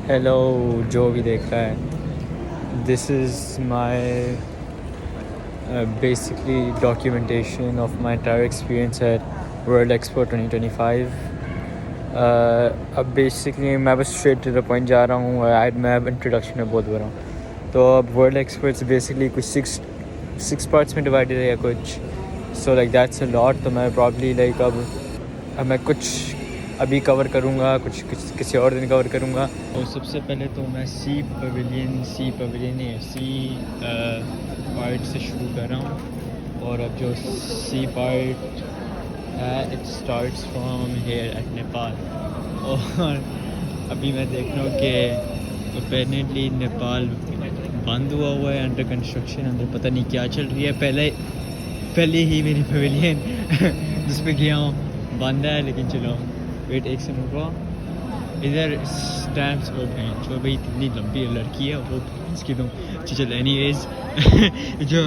Hello जो भी देख रहा है, this is my basically documentation of my entire experience eight world expo 2025। अब बेसिकली मैं बस स्ट्रेट टू द पॉइंट जा रहा हूँ। मैं अब इंट्रोडक्शन में बहुत बोल रहा हूँ। तो अब वर्ल्ड एक्सपो इट्स बेसिकली कुछ सिक्स पार्ट्स में डिवाइडेड है या कुछ, so like that's a lot. तो मैं प्रॉब्ली लाइक अब मैं कुछ अभी कवर करूँगा, कुछ किसी और दिन कवर करूँगा। तो सबसे पहले तो मैं सी पवेलियन या सी पार्ट से शुरू कर रहा हूँ। और अब जो सी पार्ट है it starts from here at Nepal. और अभी मैं देख रहा हूँ कि अपेरेंटली नेपाल बंद हुआ है, अंडर कंस्ट्रक्शन, अंदर पता नहीं क्या चल रही है। पहले ही मेरी पवेलियन जिस पे गया हूँ बंद है, लेकिन चलो वेट एक से रुको। इधर स्टैम्प्स हो गए जो भाई इतनी लंबी लड़की है वो इसकी तो चल एनीवेज जो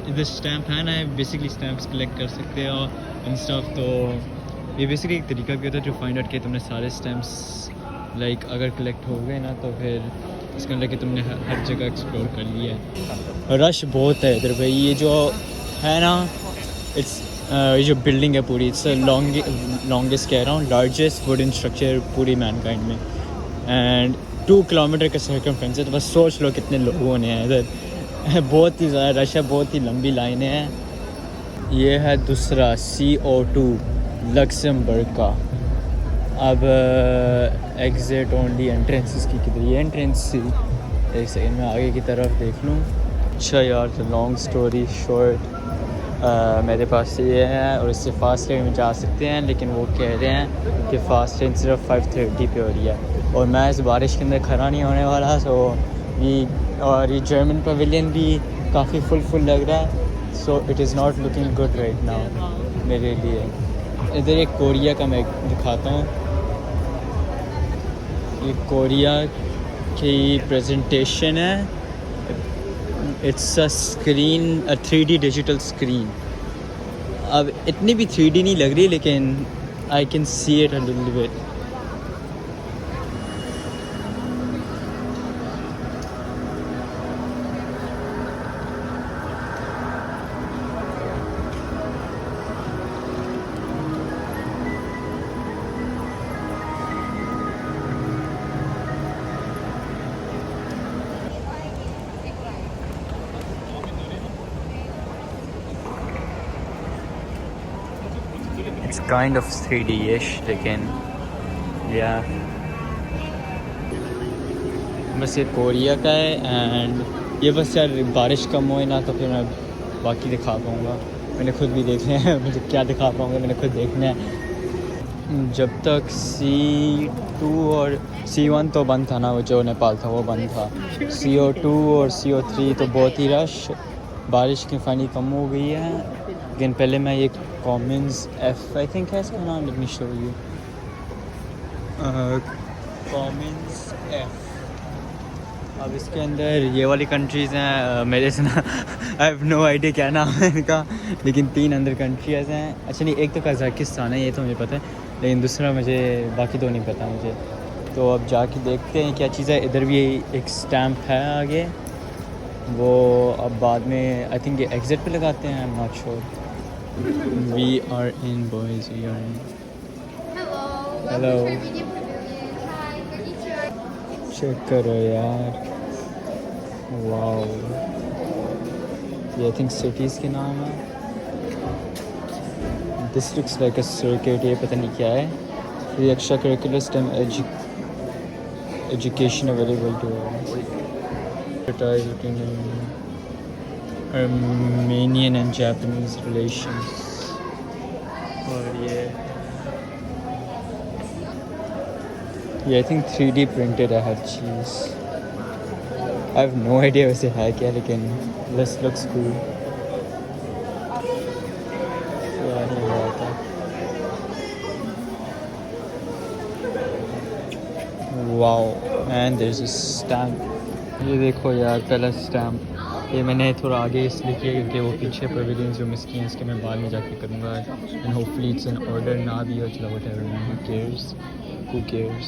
इधर स्टैम्प है ना, बेसिकली स्टैम्प्स कलेक्ट कर सकते हो इन स्टफ। तो ये बेसिकली एक तरीका भी होता है टू फाइंड आउट कि तुमने सारे स्टैम्प्स लाइक अगर कलेक्ट हो गए ना तो फिर इसके अंदर कि तुमने हर जगह एक्सप्लोर कर लिया है। रश बहुत है इधर भाई। ये जो है ना इट्स ये जो बिल्डिंग है पूरी, इट्स लॉन्गेस्ट कह रहा हूँ, लार्जेस्ट वुडन स्ट्रक्चर पूरी मैनकाइंड में। एंड 2 किलोमीटर का सर्कमफ्रेंस है। तो बस सोच लो कितने लोग होने हैं इधर। बहुत ही ज़्यादा रश है, बहुत ही लंबी लाइनें हैं। ये है दूसरा CO2 लक्समबर्ग का। अब एग्ज़िट ओनली एंट्रेंस की किधर, ये एंट्रेंस थी। एक सेकंड में आगे की तरफ देख लूँ। अच्छा यार, तो लॉन्ग स्टोरी शॉर्ट, मेरे पास ये है और इससे फास्ट लेन में जा सकते हैं, लेकिन वो कह रहे हैं कि फ़ास्ट लेन सिर्फ 5:30 पे हो रही है। और मैं इस बारिश के अंदर खड़ा नहीं होने वाला। सो ये जर्मन पवेलियन भी काफ़ी फुल लग रहा है। So it is not looking good right now मेरे लिए। इधर एक कोरिया का मैं दिखाता हूँ। ये कोरिया की प्रेजेंटेशन है। It's a screen, a 3D digital screen. अब इतनी भी 3D नहीं लग रही, लेकिन I can see it a little bit. It's kind of 3D-ish, लेकिन या बस ये कोरिया का है। एंड ये बस यार बारिश कम होए ना तो फिर मैं बाकी दिखा पाऊँगा। मैंने खुद भी देखने हैं मुझे क्या दिखा पाऊँगा, मैंने खुद देखना है। जब तक C2 और C1 तो बंद था ना, वो जो नेपाल था वो बंद था। CO2 और CO3 तो बहुत ही रश, बारिश की फाइनली कम हो गई है। लेकिन पहले मैं ये कॉमन्स F आई थिंक है इसका नाम, let me show you. Commons F। अब इसके अंदर ये वाली कंट्रीज़ हैं मेरे से ना आई हैव नो आइडिया क्या नाम है इनका, लेकिन 3 अंदर कंट्रीज़ हैं। अच्छा नहीं, एक तो कज़ाकिस्तान है, ये तो मुझे पता है, लेकिन दूसरा मुझे बाकी तो नहीं पता मुझे। तो अब जाके देखते हैं क्या चीज़ है। इधर भी एक स्टैम्प है आगे, वो अब बाद में आई थिंक ये एग्ज़िट पे लगाते हैं, I am not sure. We are in boys, we are in. Hello, check करो यार, वाओ। ये आई थिंक सिटीज़ के नाम है। This looks like a circuit, ये पता नहीं क्या है। ये extra curricular STEM education available to Armenian and Japanese relations. और ये आई थिंक 3D प्रिंटेड है हर चीज़। आई हैव नो आइडिया वैसे है क्या, लेकिन this looks cool. Wow and there is a stamp. ये देखो यार, पहला स्टैम्प। ये मैंने थोड़ा आगे इसलिए किया क्योंकि वो पीछे पवेलियन जो मिस किए हैं इसके मैं बाद में जाके करूँगा। And hopefully it's in order ना भी हो, चलो व्हाटएवर मैन, हू केयर्स।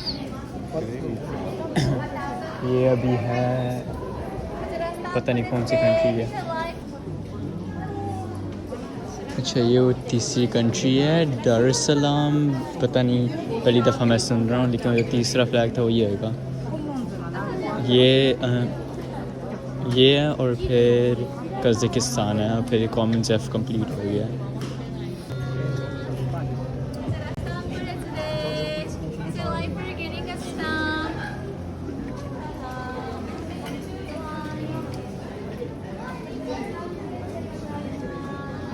ये अभी है पता नहीं कौन सी कंट्री है। अच्छा ये वो तीसरी कंट्री है दार एस सलाम, पता नहीं पहली दफ़ा मैं सुन रहा हूँ, लेकिन जो तीसरा फ्लैग था वो ये होगा। ये है और फिर कज़ाकिस्तान है, और फिर कॉमन सेफ कंप्लीट हो गया।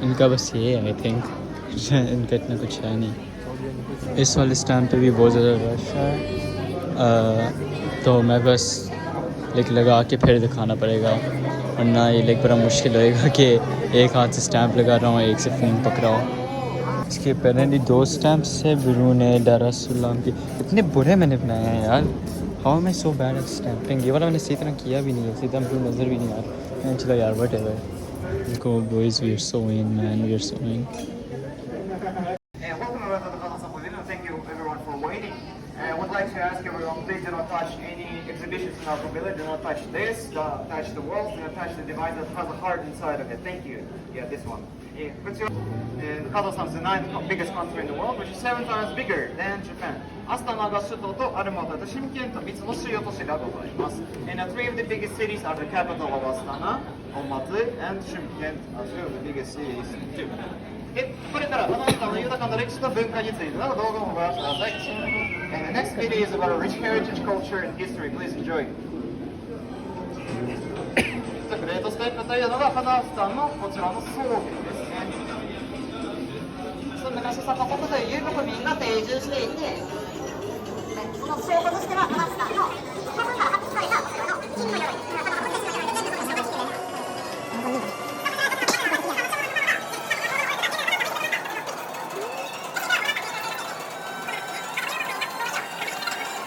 इनका बस ये है आई थिंक इनका इतना कुछ है नहीं। इस वाले स्टैम्प पे भी बहुत ज़्यादा रश है, तो मैं बस लाइक लगा के फिर दिखाना पड़ेगा, वरना ये लाइक बड़ा मुश्किल होएगा कि एक हाथ से स्टैम्प लगा रहा हूँ एक से फ़ोन पकड़ा हूँ। इसके पहले 2 स्टैम्प्स है बिरून दार एस सलाम की। इतने बुरे मैंने बनाए हैं यार, हाउ मैं सो बैड एट स्टैम्पिंग। ये वाला मैंने सही तरह किया भी नहीं है, सीधा मुझे नज़र भी नहीं आ रहा। चलो यार what ever, go boys, we are sewing man, we are sewing. Welcome everyone to the Kazakhstan Pavilion. Thank you everyone for waiting. I would like to ask everyone, please do not touch any exhibitions in our pavilion. Do not touch this, do not touch the walls, do not touch the device that has a heart inside of it. Thank you. Yeah, this one. Kazakhstan is the 9th biggest country in the world, which is 7 times bigger than Japan. アスタナが首都とアルマタとシムケンと3つの主要都市がございます。And three of the biggest cities are the capital of Astana, Almaty, and Shymkent are two of the biggest cities too. これからアスタナの豊かな歴史と文化についての動画もご覧ください。And the next video is about a rich heritage, culture, and history. Please enjoy. グレートステップというのがカザフスタンのこちらの草原ですね。昔サカ国という遊牧民が定住していて、この証拠としてはカザフスタンの日本から発掘されたこちらの金の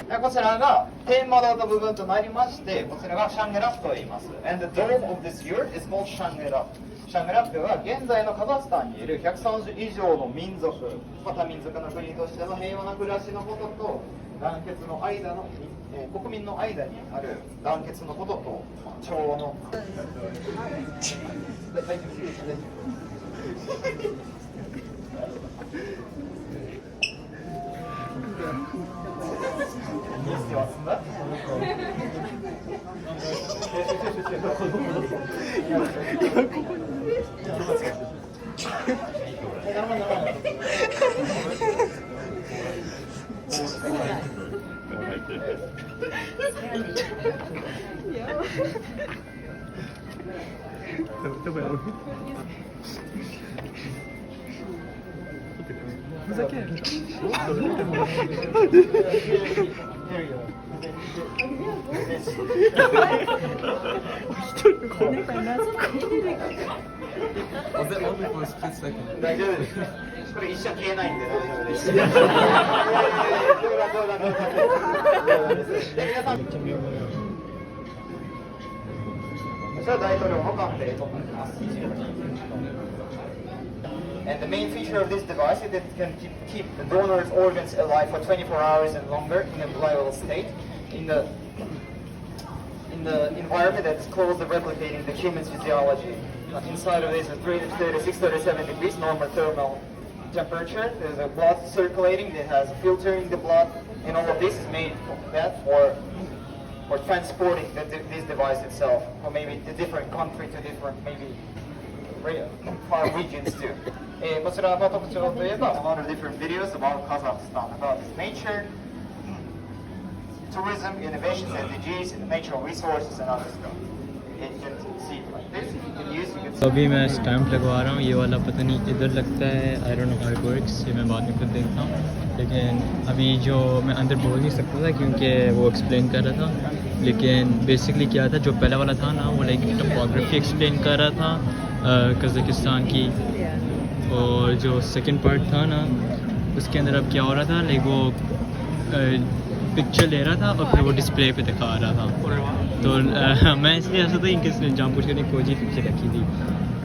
鎧、こちらが天窓の部分となりまして、こちらがシャンゲラフと言います。And the dome of this yurt is called シャンゲラフ。シャンゲラフは現在のカザフスタンにいる130以上の民族、多民族の国としての平和な暮らしのことと団結の間の、国民の間にある団結のことと調和のВместе вас, да? Was it only for a split second? 大丈夫です。これ一生消えないんで大丈夫です。皆さん、こちら大統領の官邸となります。And the main feature of this device is that it can keep the donor's organs alive for 24 hours and longer in a viable state in the environment that's close to replicating the human's physiology. Inside of this is 36, 37 degrees normal thermal temperature. There's a blood circulating that has filtering the blood, and all of this is made for transporting this device itself, or maybe to different country to different maybe far regions too. こちらの特徴といえば a lot of different videos about Kazakhstan, about its nature, tourism, innovations, SDGs, natural resources and other stuff. You can see it like this. You can use it. अभी मैं stamp लगवा रहा हूँ, ये वाला पता नहीं इधर लगता है, आई don't know how it works, ये मैं बाद में खुद देखता हूँ। लेकिन अभी जो मैं अंदर बोल नहीं सकता था क्योंकि वो एक्सप्लेन कर रहा था, लेकिन बेसिकली क्या था, जो पहला वाला था ना वो लाइक टोपोग्राफी एक्सप्लेन कर रहा था कज़ाकिस्तान की, और जो सेकंड पार्ट था ना उसके अंदर अब क्या हो रहा था, लाइक वो पिक्चर ले रहा था और फिर वो डिस्प्ले पे दिखा रहा था। तो मैं इसलिए ऐसा था इनके जान पूछ कर कोई पिक्चर रखी थी।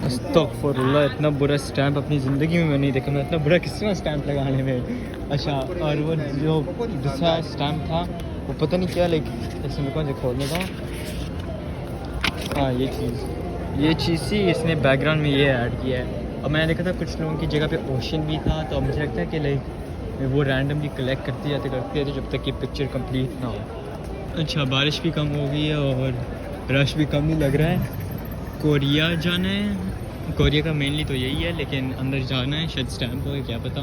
अस्तगफुरुल्लाह, इतना बुरा स्टैम्प अपनी ज़िंदगी में नहीं देखा मैं, इतना बुरा किस तरह स्टैम्प लगाने में। अच्छा, और वो जो दूसरा स्टैम्प था वो पता नहीं क्या लाइक ऐसे मेरे को से खोलने का। हाँ ये चीज़ थी, इसने बैकग्राउंड में ये ऐड किया है। अब मैंने देखा था कुछ लोगों की जगह पे ओशन भी था, तो अब मुझे लगता है कि लाइक वो रैंडमली कलेक्ट करते जाते जब तक कि पिक्चर कंप्लीट ना हो। अच्छा बारिश भी कम हो गई है और रश भी कम नहीं लग रहा है। कोरिया जाना है, कोरिया का मेनली तो यही है, लेकिन अंदर जाना है शायद स्टैम्प हो क्या पता।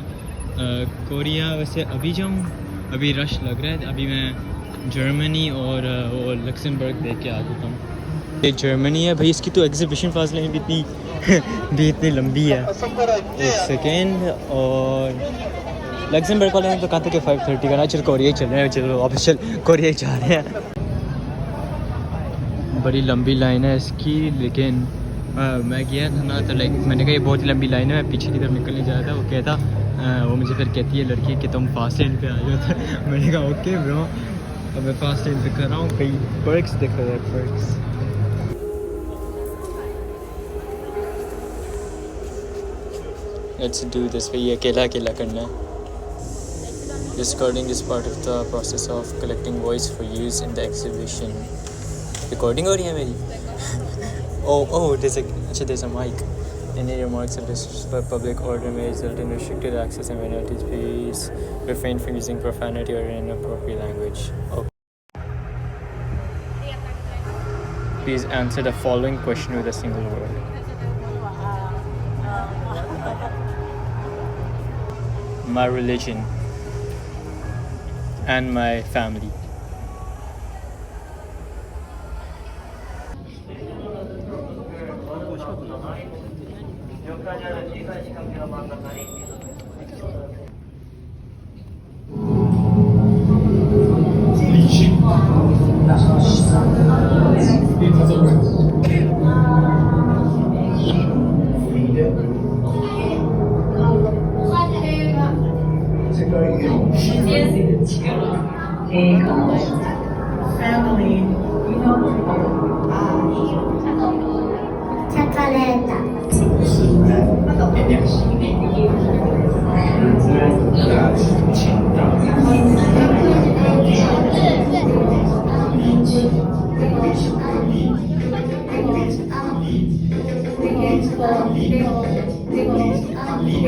कोरिया वैसे अभी जाऊँ, अभी रश लग रहा है। अभी मैं जर्मनी और वो लक्समबर्ग देख के आ चुका हूँ। ये जर्मनी है भाई, इसकी तो एग्जीबिशन फासले में भी इतनी लंबी है। एक सेकेंड, और लक्समबर्ग वाले ने तो कहा था कि 5:30 का ना। चल कोरिया ही चल रहे हैं, चलो वापस चल कोरिया ही जा रहे हैं। बड़ी लंबी लाइन है इसकी, लेकिन मैं गया था ना तो लाइक मैंने कहा ये बहुत ही लंबी लाइन है, मैं पीछे की तरफ निकलने जा रहा था। वो कहता वो मुझे फिर कहती है लड़की कि तुम फास्ट लेन पे आ जाओ। तो मैंने कहा ओके ब्रो, अब मैं फास्ट लेन पे कर रहा हूँ। कई पर्क्स दिख रहे हैं, पर्क्स। Let's do this. ये अकेला करना है। This recording is part of the process of collecting voice for use in the exhibition. Recording हो रही है मेरी? there's a mic. Any remarks of disrespect, public order may result in restricted access and minorities. Please refrain from using profanity or inappropriate language. Okay. Please answer the following question with a single word. My religion and my family.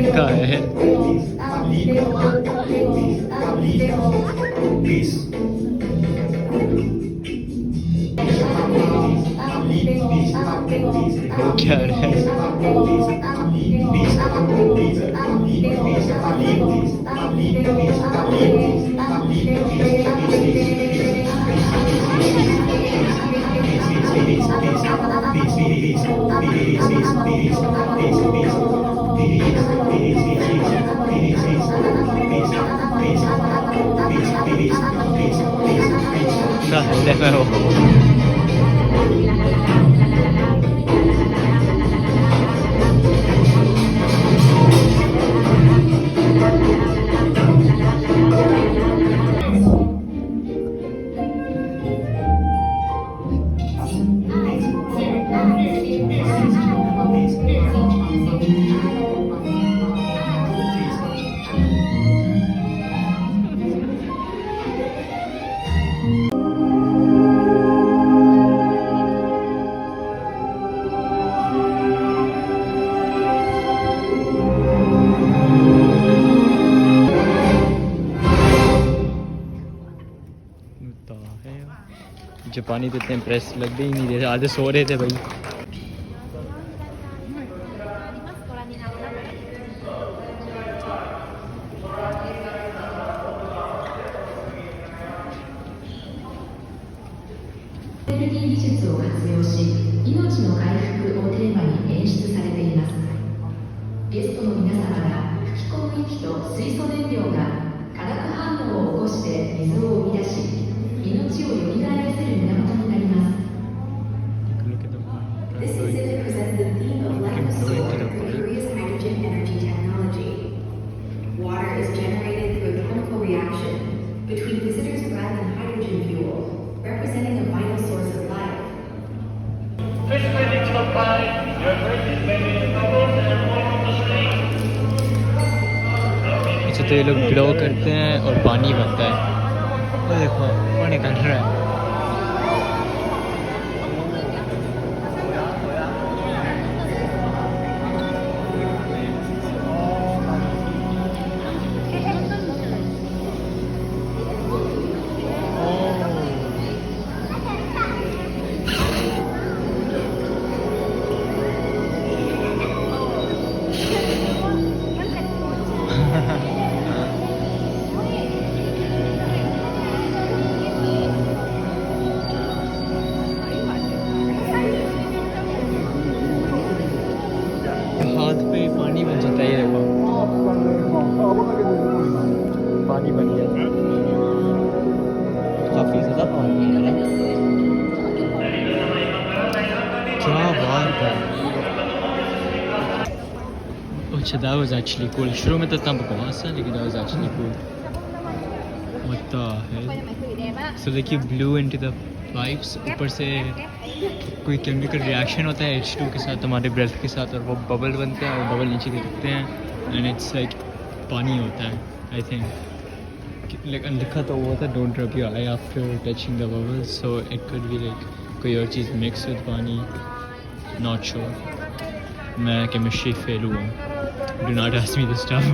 क्या है? वो क्या है? जापानी तो इतने impress लग ही नहीं रहे थे, आधे सो रहे थे भाई। अच्छा तो ये लोग ग्लो करते हैं और पानी बनता है। देखो ऊपर निकल रहा है। हाथ पे पानी बन जाता है, ये देखो पानी बन गया, काफ़ी ज़्यादा पानी है। क्या बात है। अच्छा, that was actually cool. शुरू में तो इतना बकवास था, लेकिन that was actually cool. What the hell? So like you blew into the pipes, ऊपर से कोई केमिकल रिएक्शन होता है H2 के साथ, हमारे ब्रेथ के साथ, और वो बबल बनते हैं और बबल नीचे गिरते हैं एंड इट्स लाइक पानी होता है। आई थिंक लेकिन लिखा तो हुआ था don't rub your I after touching the bubbles, so it could be like कोई और चीज़ मिक्स विद पानी, नॉट श्योर। मैं केमिस्ट्री फेल हुआ हूँ, do not ask me this stuff.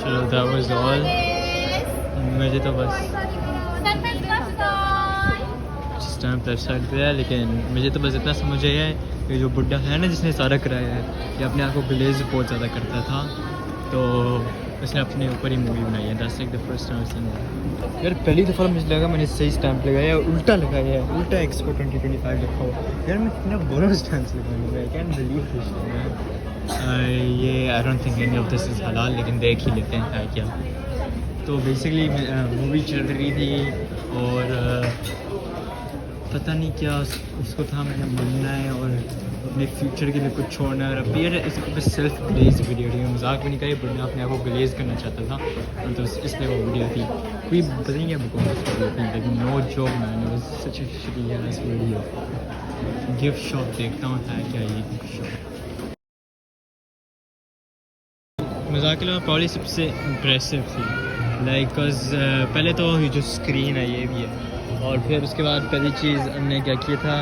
चलो that was all. मुझे तो बस स्टैम्प लेफ्ट साइड पे है, लेकिन मुझे तो बस इतना समझ आया है कि जो बुड्ढा है ना जिसने सारा कराया है, ये अपने आप को ग्लेज बहुत ज़्यादा करता था, तो उसने अपने ऊपर ही मूवी बनाई है। That's like the first time scene. यार पहली दफ़ा मुझे लगा मैंने सही स्टैम्प लगाया और उल्टा लगाया है, उल्टा एक्सपो 2025 लिखा हुआ। यार मैं कितना बुरा स्टैम्प लगाऊंगा, आई कैन बिलीव दिस। ये I don't think any of this is हलाल, लेकिन देख ही लेते हैं है क्या। तो बेसिकली मूवी चल रही थी और पता नहीं क्या उसको था मैंने बनना है और अपने फ्यूचर के लिए कुछ छोड़ना है। और अभी यार इसको बस सेल्फ ग्लेज वीडियो थी, मजाक भी नहीं करी, बट मैं अपने आप को ग्लेज करना चाहता था, तो इसलिए वो वीडियो थी। कोई पता नहीं क्या बकवास वीडियो थी, लेकिन no job man, was such a shitty यार वीडियो। गिफ्ट शॉप देखता हूँ है क्या ये गिफ्ट शॉप। मजाक के अलावा प्रॉब्ली सबसे इम्प्रेसिव थी, लाइक पहले तो ये जो स्क्रीन है ये भी है, और फिर उसके बाद पहली चीज़ हमने क्या किया था,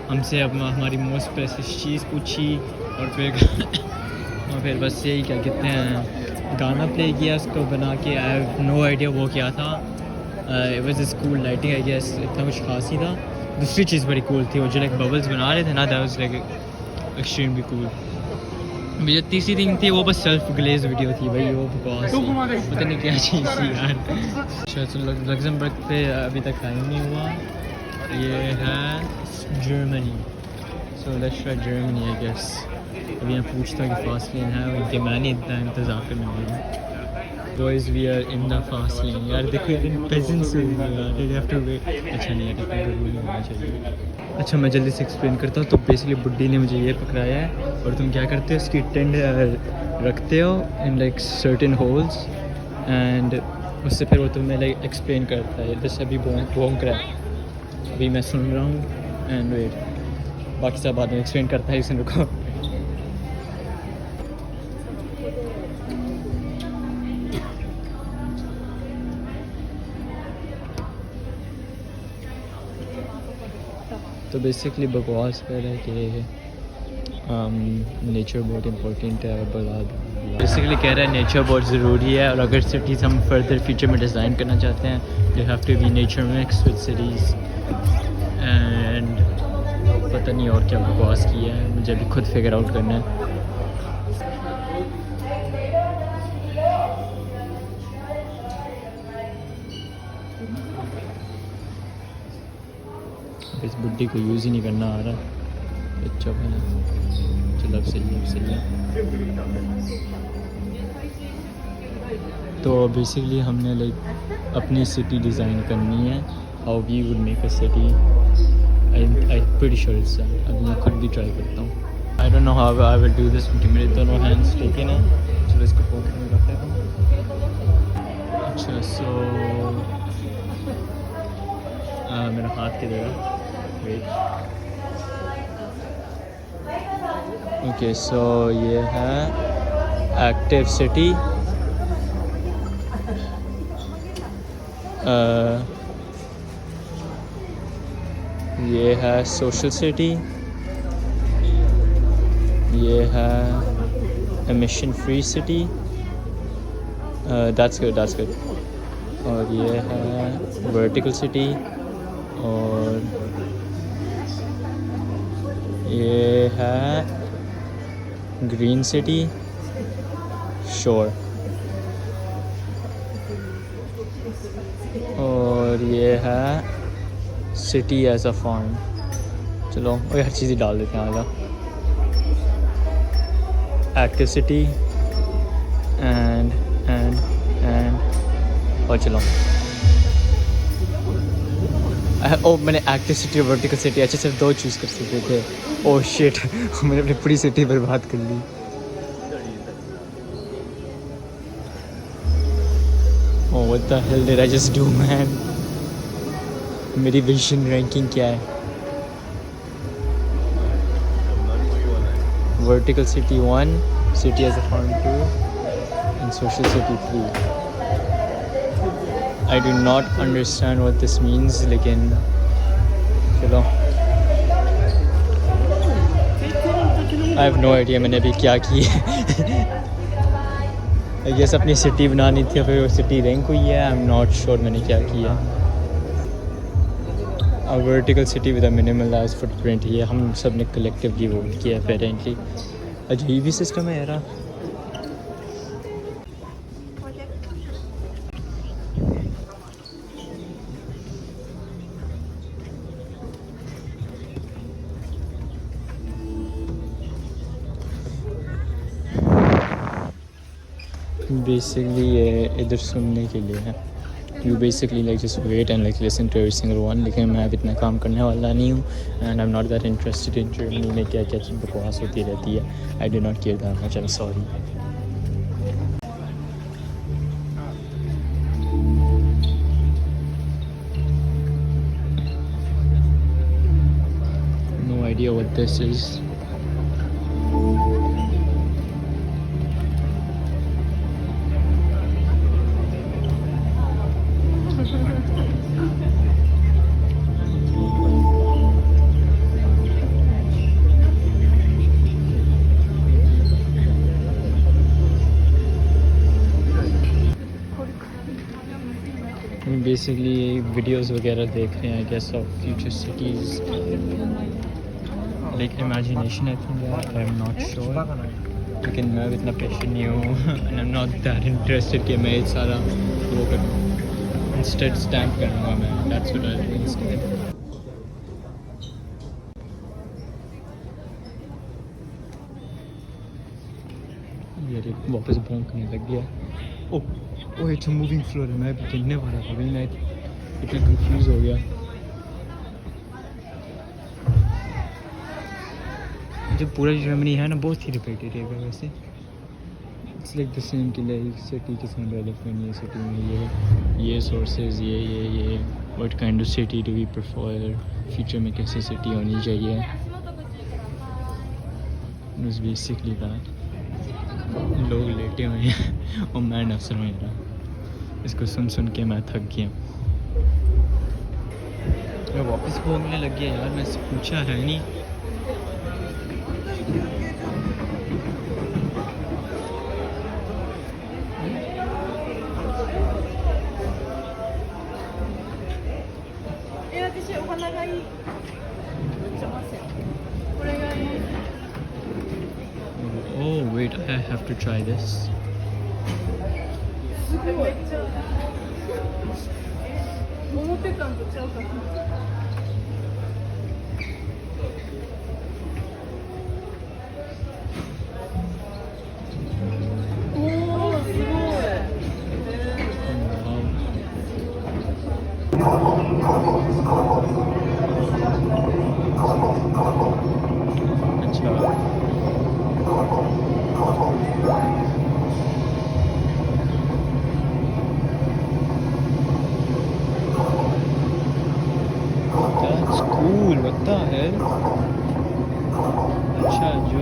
हमसे अब हमारी मोस्ट प्रेसियस चीज़ पूछी, और फिर बस यही क्या कहते हैं गाना प्ले किया उसको बना के। आई हैव नो आइडिया वो क्या था, it was school lighting I guess, इतना कुछ खास ही था। दूसरी चीज़ बड़ी कूल थी, वो जो लाइक बबल्स बना रहे थे ना, that was like extremely cool. जो तीसरी थिंग थी वो बस सेल्फ ग्लेज वीडियो थी भाई, वो बकवास पता नहीं क्या चीज़ थी यार। अच्छा तो लग्जमबर्ग पे अभी तक टाइम नहीं हुआ, ये है Germany, so let's try Germany I guess. अभी मैं पूछता हूँ कि फास्ट लेन है, उनके मैं नहीं इतना इंतज़ार करने वाला। Boys we are in the fast lane. यार देखो यार इन पेजेंट्स से हैव टू वेट। अच्छा नहीं यार इतना जरूरी नहीं होना चाहिए। अच्छा मैं जल्दी से एक्सप्लेन करता हूँ। तो बेसिकली बुड्ढी ने मुझे ये पकड़ाया है, और तुम क्या करते हो उसकी टेंड रखते हो in like certain holes, and उससे फिर वो तुम्हें लाइक एक्सप्लेन करता है। जैसे अभी भोंक रहा है, अभी मैं सुन रहा हूँ, एंड वेट बाकी सब बाद में एक्सप्लेन करता है, इसे रुको। तो बेसिकली बकवास कर रहा है कि नेचर बहुत इम्पोर्टेंट है और बेसिकली कह रहा है नेचर बहुत ज़रूरी है, और अगर सिटीज़ हम फर्दर फ्यूचर में डिज़ाइन करना चाहते हैं they have to be nature mix with cities. And पता नहीं और क्या बकवास किया है, मुझे अभी खुद फिगर आउट करना है। इस बुड्ढी को यूज़ ही नहीं करना आ रहा, अच्छा बना। चलो अब सही है, अब सही है। तो बेसिकली हमने लाइक अपनी सिटी डिज़ाइन करनी है, how we would make a city. I pretty sure it's that. अब मैं खुद भी ट्राई करता हूँ। I don't know how I will do this, क्योंकि मेरे दोनों हैंड्स टेकन हैं। चलो इसको पॉकेट में रखते हैं। अच्छा सो मेरा हाथ किधर है? वेट। ओके सो ये है एक्टिव सिटी। ये है सोशल सिटी। ये है emission free city. That's good, that's good. और ये है वर्टिकल सिटी। और ये है ग्रीन सिटी। श्योर। और ये है सिटी एज अ फार्म। चलो और हर चीज़ ही डाल देते हैं आगे। एक्टिव सिटी एंड और चलो ओ मैंने एक्टिव सिटी और वर्टिकल सिटी अच्छे सिर्फ दो चूज़ कर सकते थे। ओह शिट मैंने अपनी पूरी सिटी बर्बाद कर ली। Oh what the hell did I just do man. मेरी विजन रैंकिंग क्या है? Vertical city 1, city as a farm 2 and social city 3। I do not understand what this means, लेकिन चलो I have no idea मैंने अभी क्या किया। I guess अपनी सिटी बनानी थी, फिर वो सिटी रैंक हुई है। I'm not sure मैंने क्या किया। A vertical city with a minimalized footprint, ये हम सब ने कलेक्टिवली वोट किया अपेरेंटली। अजीब ही सिस्टम है यार। बेसिकली ये इधर सुनने के लिए है। You basically like just wait and like listen to every single one. लेकिन मैं अब इतना काम करने वाला नहीं हूँ and I am not that interested in Germany में क्या क्या चीज़ बकवास होती रहती है। I do not care that much, I am sorry. No idea what this is. Basically videos वगैरह देख रहे हैं I guess of future cities, like imagination I think, I am not sure. लेकिन मैं इतना पेशेंट नहीं हूँ and I am not that interested कि मैं ये सारा वो करूँ। इंस्टेड स्टैम्प करूँगा मैं, that's what I do instead. ये वापस भौंकने लग गया। Oh oh it's a moving floor है। मैं भी गिनने वाला था, मैं इतना कंफ्यूज हो गया। जो पूरा जर्मनी है ना बहुत ही रिपीटेटिव है वैसे। इट्स लाइक द सेम कि लाइक सिटी के साथ डेवलपमेंट, ये सिटी में ये सोर्सेज, ये what kind of city do we prefer, future में कैसे सिटी होनी चाहिए। It's basically that. लोग लेटे हुए हैं और मैं अफसर में रहा। इसको सुन सुन के मैं थक गया। मैं वापस इसको भोंकने लग गया यार, मैं इससे पूछा है नहीं। Oh wait, I have to try this. That's cool. What the hell? अच्छा, जो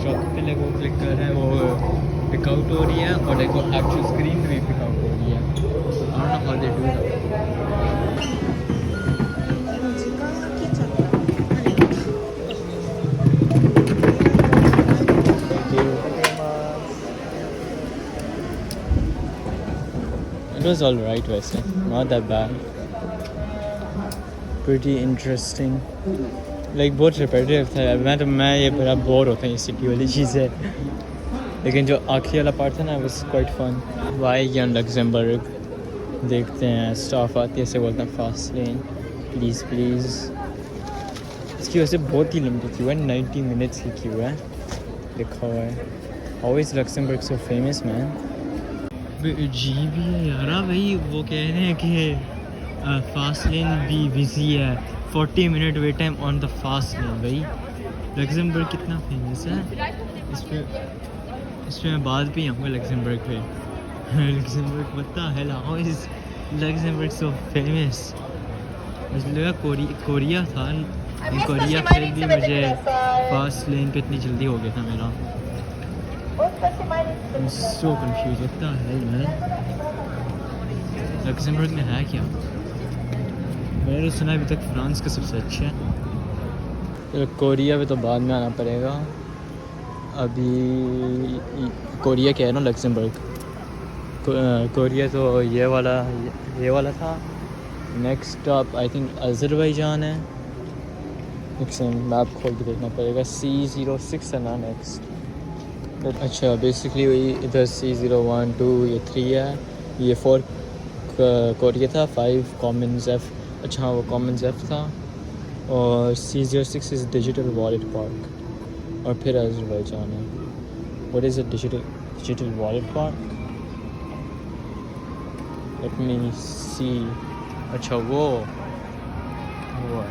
शॉप पे लाइक वो क्लिक कर रहे हैं वो पिक आउट हो रही है और लाइक वो एक्चुअल स्क्रीन पे भी पिक आउट हो रही है। I don't know how they do that. It was alright वैसे, not that bad. Pretty interesting. Like बहुत repetitive था। मैं ये बड़ा बोर होता है ये सिटी वाली चीज़ें, लेकिन जो आखिरी वाला पार्ट था ना was quite fun. Wagen Luxembourg देखते हैं, स्टाफ आती है ऐसे बोलते हैं फास्ट लेन प्लीज़ प्लीज़। इसकी वजह से बहुत ही लंबी थी, 190 मिनट्स लिखी हुआ है, लिखा हुआ है। How is Luxembourg so famous man? अजीब ही है यार भाई, वो कह रहे हैं कि फास्ट लेन भी बिजी है, 40 minute wait time on the fast lane. भाई लग्जमबर्ग कितना फेमस है, इस पर मैं बाद भी आऊँगा लग्जमबर्ग पे। लग्जमबर्ग पता है, how is Luxembourg so famous. मुझे लगा कोरिया था, कोरिया फिर भी मुझे फास्ट लेन पे इतनी जल्दी हो गया था मेरा। I'm so confused. What the hell, man? Luxembourg में है क्या? मैंने तो सुना अभी तक फ्रांस का सबसे अच्छा है। तो कोरिया में तो बाद में आना पड़ेगा, अभी कोरिया क्या है ना, लग्जमबर्ग। कोरिया तो ये वाला था। Next stop I think Azerbaijan है। मैप खोल के देखना पड़ेगा। C06 है ना नेक्स्ट। अच्छा बेसिकली वही इधर C012 ये 3 है, ये 4 कोरिया था, 5 कॉमन्स F। अच्छा हाँ वो कॉमन्स F था, और C06 is digital wallet park, और फिर अज़रबैजान है। What is a digital wallet park? Let me see. अच्छा वो है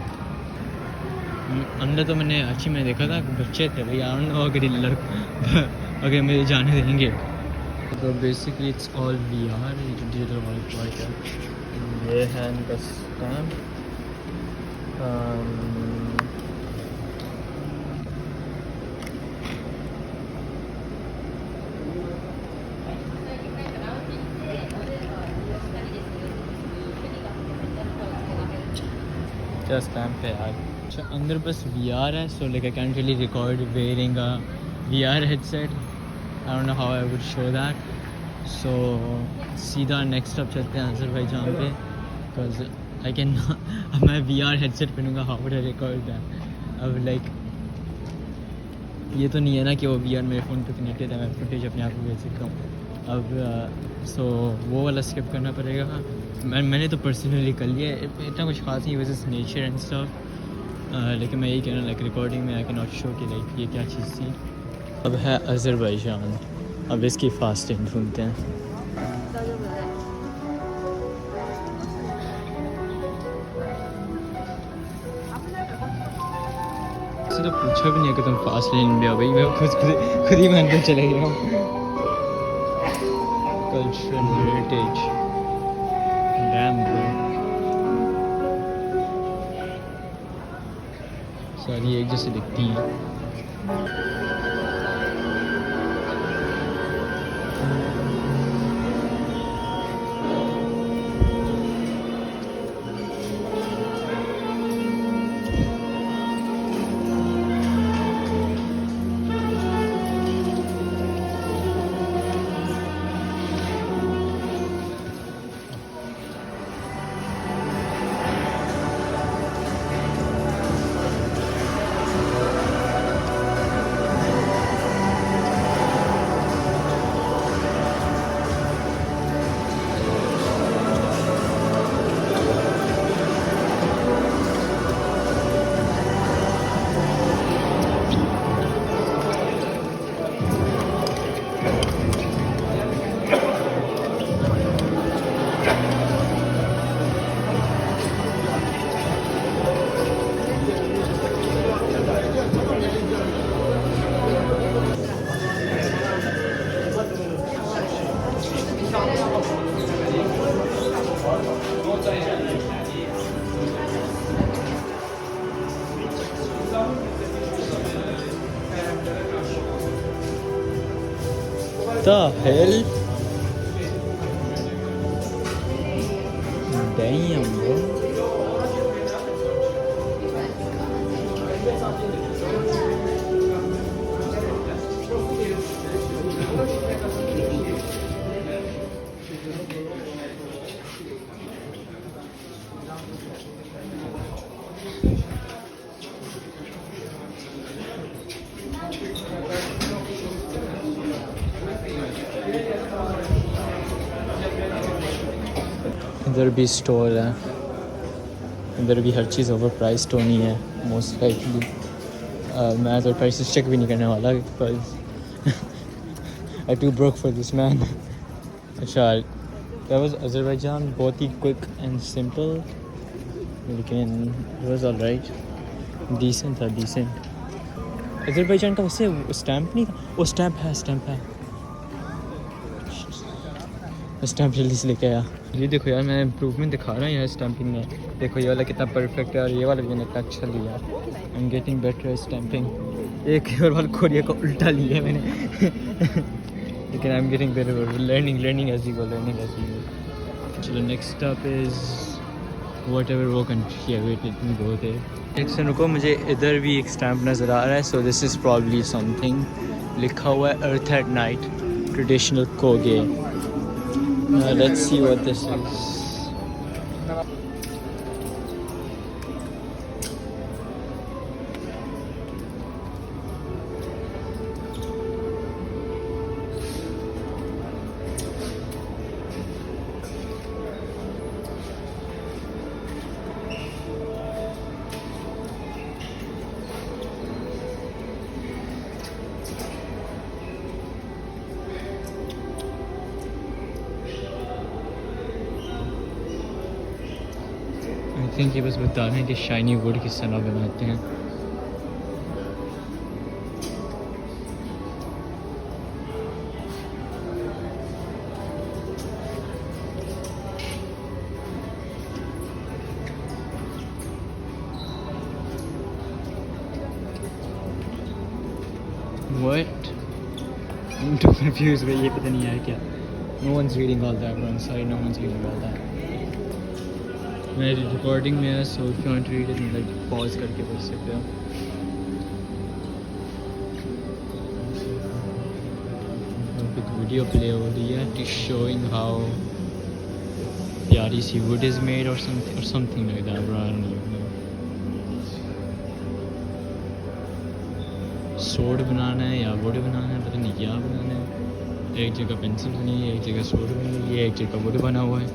अंदर। तो मैंने देखा था, बच्चे थे भाई, आई डोंट नो अगर मेरे जाने देंगे। तो basically it's all VR, digital wallet park है। ये है इनका स्टैम्प। क्या स्टैम्प है यार। अच्छा अंदर बस VR है, so like I can't really record wearing a VR headset. I don't know how I would show that. So सीधा नेक्स्ट स्टॉप चलते हैं अज़रबैजान पे, बिकॉज आई कैन अब मैं VR हेडसेट पहनूँगा, how would I record that. अब like ये तो नहीं है ना कि वो VR मेरे फ़ोन पे कनेक्टेड है, मैं फुटेज अपने आप को भेज सकता हूँ। अब सो वो वाला स्किप करना पड़ेगा। मैंने तो पर्सनली कर लिया, इतना कुछ खास नहीं, वजह नेचर एंड स्टफ। लेकिन मैं यही कहना लाइक रिकॉर्डिंग में आई कैन नॉट शो कि लाइक ये क्या चीज़ थी। अब है अज़रबैजान, अब इसकी फास्ट लेन ढूंढते हैं। किसी तो पूछा भी नहीं कि तुम फास्ट लेन में हो, भाई मैं खुद ही मैं अंदर चले गया हूँ। कल्चरल हेरिटेज, डैम ब्रो, सारी एक जैसे दिखती हैं। the hell? Damn, bro. इधर भी स्टॉल है, इधर भी हर चीज़ ओवर प्राइस तो नहीं है मोस्ट लाइकली। मैं तो प्राइस चेक भी नहीं करने वाला because I too broke for this man. अच्छा, दैट वाज अज़रबैजान, बहुत ही क्विक एंड सिंपल, लेकिन इट वाज ऑलराइट, डिसेंट था, डिसेंट। अज़रबैजान का वैसे स्टैम्प नहीं था, वो स्टैम्प है, स्टैम्प है, स्टैम्प जल्दी से लेके आया। ये देखो यार, मैं इम्प्रूवमेंट दिखा रहा हूँ यार स्टैम्पिंग में। देखो ये वाला कितना परफेक्ट है और ये वाला भी मैंने इतना अच्छा लिया। I am getting better stamping. एक और वाला कोरिया को उल्टा लिया मैंने लेकिन I am getting better, learning as you go, learning as you go. चलो next stop is whatever वो कंट्री है, wait let me go there. एक से रुको, मुझे इधर भी एक स्टैम्प नज़र आ रहा है, so this is probably something, लिखा हुआ है अर्थ एट नाइट ट्रेडिशनल कोगे। Let's see what this is. I think ये बस बता रहे हैं कि शाइनी वुड किस तरह बनाते हैं। What? I'm too confused, but ये पता नहीं है क्या। No one's reading all that, bro. I'm sorry, no one's reading all that. मेरी रिकॉर्डिंग में है, so if you want to read it like pause करके पढ़ सकते हो। एक वीडियो प्ले हो रही है टू शोइंग हाउ प्यारी सी वुड इज मेड और something like that, bro. I don't no. सोड बनाना है या वुड बनाना है, पता नहीं क्या बनाना है। एक जगह पेंसिल बनी है, एक जगह सोड बनी है, एक जगह वुड बना हुआ है।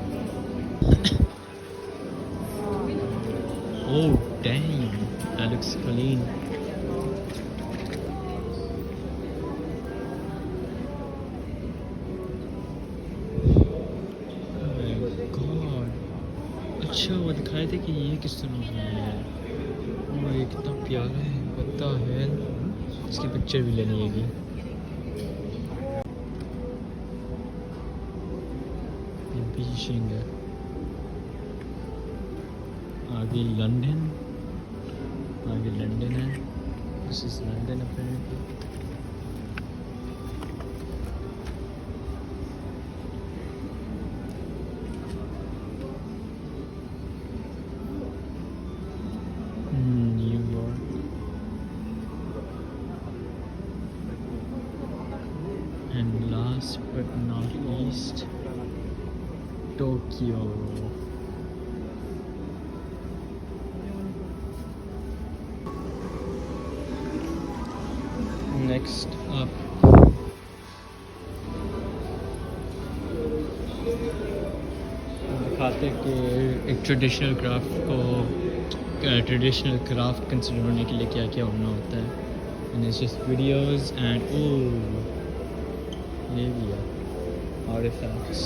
Oh dang, that looks clean. Oh my god. अच्छा, वो दिखाए थे कि ये किस तरह का है। ओह ये कितना प्यारा है, पता है। इसकी पिक्चर भी लेनी है। ये बीचिंग है। आगे लंदन है। This is London apparently. New York. And last but not least, Tokyo. Next up, दिखाते कि एक ट्रेडिशनल क्राफ्ट कंसिडर होने के लिए क्या क्या होना होता है। And it's just videos and ये भी है artifacts.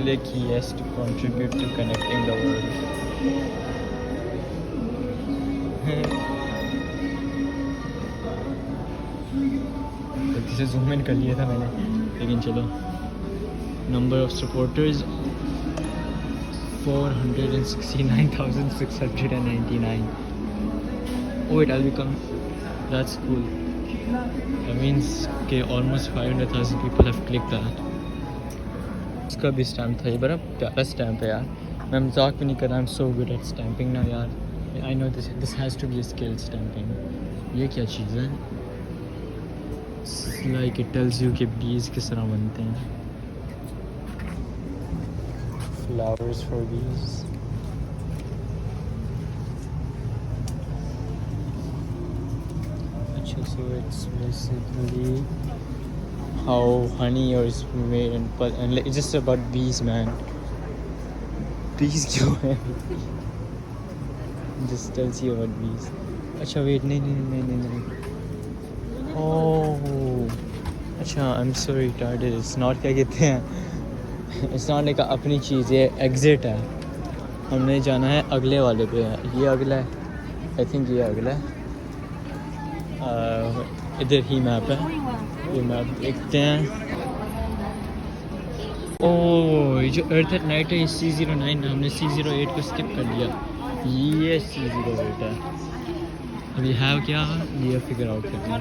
click yes to contribute to connecting the world. इसे जूम इन कर लिया था मैंने, लेकिन चलो. Number of supporters 469,699. Oh wait, I'll become. That's cool. That means okay, almost 500,000 people have clicked that. इसका भी स्टैम्प था, ये बड़ा प्यारा स्टैम्प है यार. मैं मजाक भी नहीं कर रहा. I'm so good at stamping now यार. I know this has to be a skill stamping. ये क्या चीज़ है? It's like it tells you कि bees किस तरह बनते हैं. Flowers for bees. So it's basically how honey is made and it's just about bees, man. Bees क्यों है? Just tells you about bees. अच्छा wait, नहीं. Oh, अच्छा I'm so retarded. It's not क्या कहते हैं? It's not like अपनी चीज़, ये exit है. हमने जाना है अगले वाले पे. ये अगला है. I think ये अगला है. इधर ही मैप है. ये मैप देखते हैं. ओह, जो अर्थ एट नाइट है C09, हमने C08 को स्किप कर दिया. ये C08 है. अभी है क्या, ये फिगर आउट करते हैं.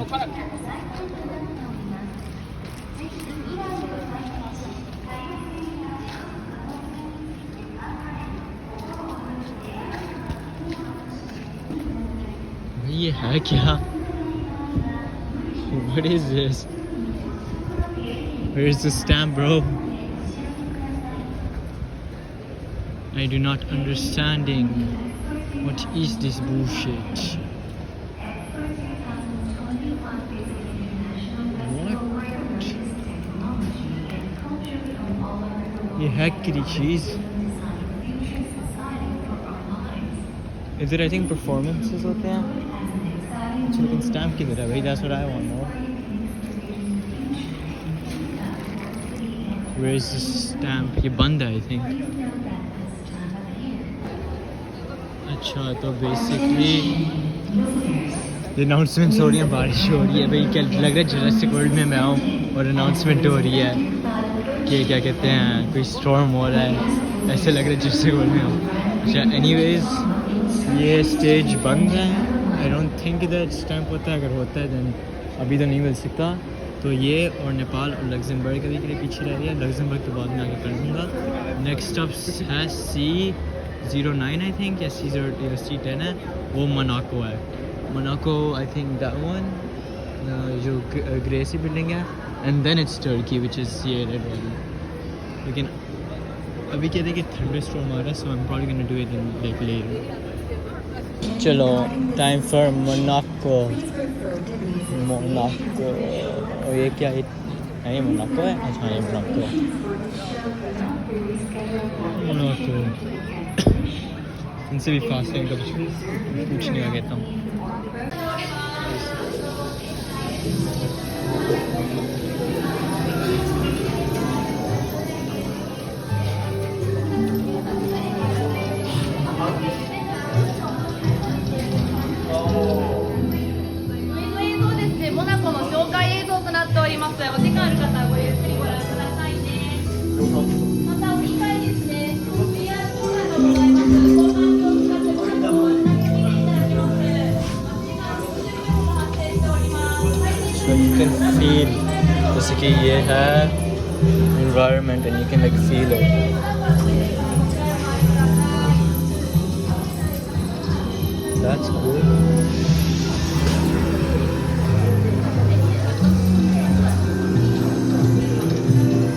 ये है क्या? What is this? Where is the stamp, bro? I do not understanding. What is this bullshit? What? ये है क्या चीज़? इधर I think performances होते हैं. लेकिन स्टैम्प किधर है भाई? That's what I want to know. Where is this stamp? ये बंद है I think. अच्छा, तो बेसिकली अनाउंसमेंट्स हो रही हैं, बारिश हो रही है भाई. क्या लग रहा है जुरासिक वर्ल्ड में मैं आऊँ और अनाउंसमेंट हो रही है कि क्या कहते हैं, कोई स्टॉर्म हो रहा है. ऐसे लग रहा है जुरासिक वर्ल्ड में आऊँ. अच्छा, एनीवेज ये स्टेज बंद है. आई डोंट थिंक दैट स्टैम्प होता है. अगर होता है दैन अभी तो नहीं मिल सकता. तो ये और नेपाल और लग्जमबर्ग अभी के लिए पीछे रह रही है. लग्जमबर्ग के बाद में आगे कर दूँगा. नेक्स्ट अप है C09 आई थिंक, या C10 है. वो मोनाको है. Monaco I think that one, जो ग्रे सी बिल्डिंग है. And then it's Turkey which is ये रेड वाली. लेकिन अभी कहते हैं कि थंडर स्टॉर्म आ रहा है, so I am probably gonna do it in like later. चलो, टाइम फॉर मोनाको. और ये क्या है? ये मोनाको है. अच्छा, ये मोनाको है. मोनाको इनसे भी फास्ट है. इनका पूछने आ गया था. So you can feel, जैसे कि ये है environment and you can like feel it. That's cool.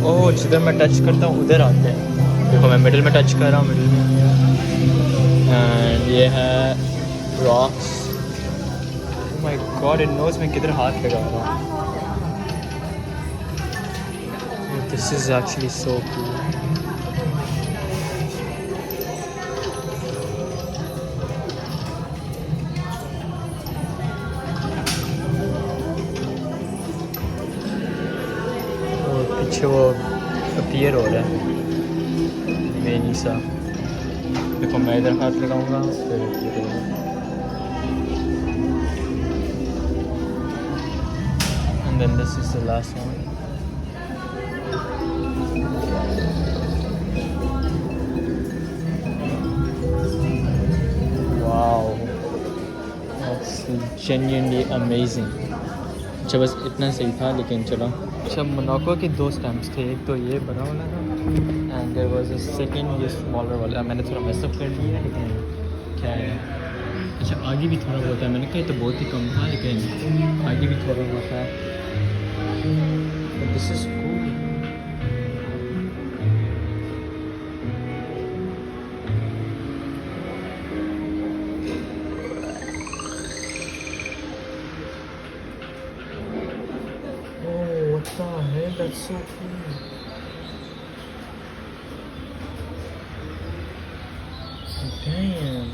ओह, जिधर मैं टच करता हूँ उधर आते हैं. देखो मैं मिडिल में टच कर रहा हूँ, मिडिल में. एंड ये है rocks. Oh my God, it knows मैं किधर हाथ लगा रहा हूँ. This is actually so cool. पीछे वो अपीयर हो रहा है. स्पेनी सा। देखो मैं इधर हाथ लगाऊंगा फिर and then this is the last one. Wow, that's genuinely amazing. अच्छा बस इतना सही था लेकिन चलो। अच्छा मोनाको के 2 स्टैम्प्स थे, एक तो ये बड़ा वाला था and there was a second ये स्मॉलर वाला। मैंने थोड़ा मैसअप कर लिया लेकिन क्या है। अच्छा आगे भी थोड़ा बहुत है, मैंने कहा ये तो बहुत ही कम था लेकिन आगे भी थोड़ा बहुत है। This is cool. What the hell? That's so cool. Damn.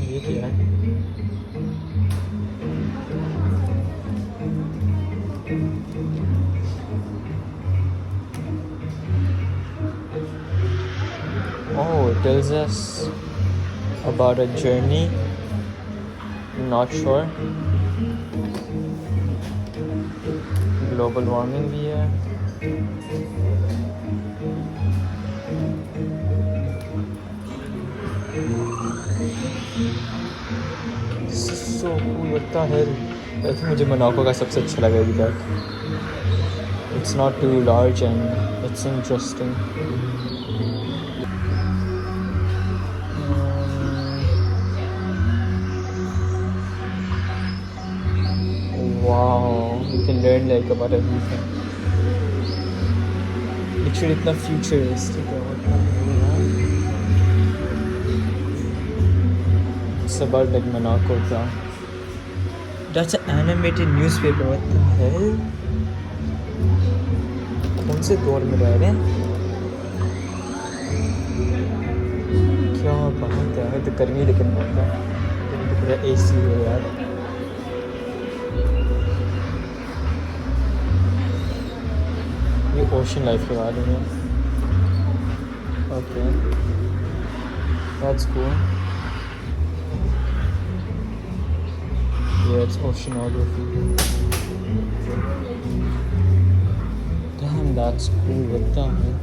ये क्या है? Oh, it tells us about a journey. Not sure. Global warming भी है। सो कूल लगता है। आई थिंक मुझे मोनाको का सबसे अच्छा लगा अभी तक। It's not too large and it's interesting. Wow, you can learn like about everything. Literally इतना futuristic है। It's about like Monaco का। That's an animated newspaper. What the hell? कौन से दौर में रह रहे हैं? क्या बात है, तो गर्मी लेकिन बहुत है। पूरा AC है यार। ओशन लाइफ के बारे में। Okay that's cool. Yeah, it's oceanography. Damn, that's cool. What the hell?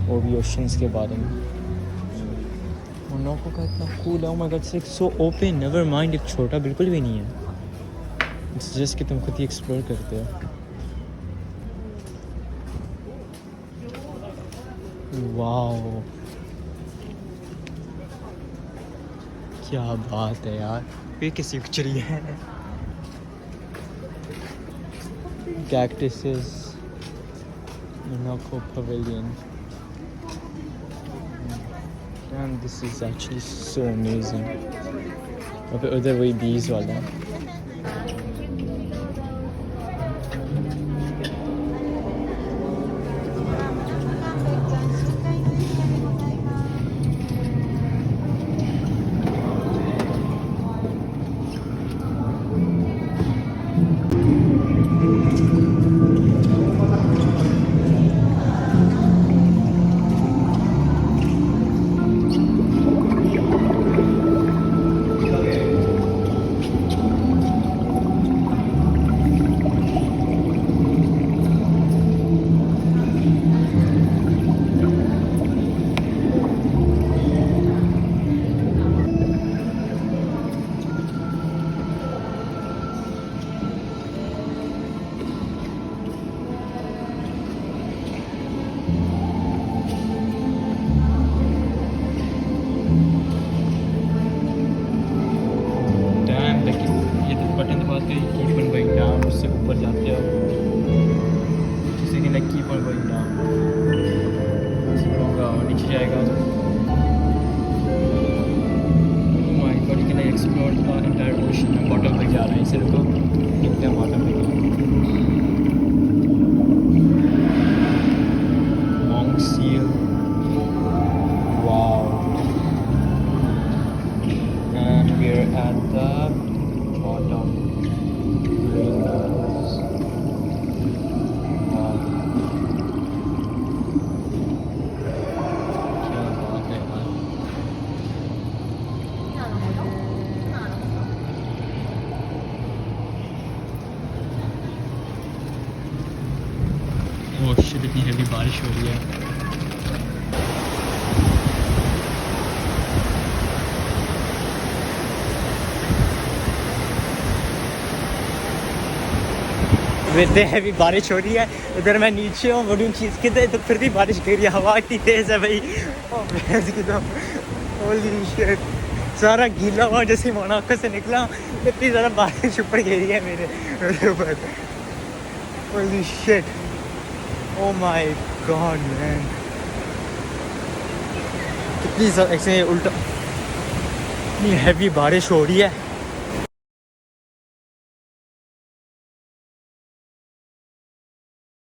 वो भी oceans के बारे में। मोनाको का इतना cool है। Oh my God, it's like so open. Never mind, एक छोटा बिल्कुल भी नहीं है। It's just कि तुम खुद ही explore करते हो। वाओ क्या बात है यार। ये किसी पिक्चरी है। Cactuses Monaco pavilion. And this is actually so amazing. और फिर उधर वही बीज वाला है। कितनी हेवी बारिश हो रही है। वैसे हैवी बारिश हो रही है, इधर मैं नीचे हूँ बड़ी चीज़ के तो फिर भी बारिश गिर रही है, हवा इतनी तेज़ है भाई। और भैंस की तो होली शिट, सारा गीला हुआ जैसे माना आँखों से निकला, इतनी ज़्यादा बारिश ऊपर गिरी है मेरे ऊपर। Holy shit, oh my God man, कितनी ज़्यादा ऐसे उल्टा इतनी हैवी बारिश हो रही है।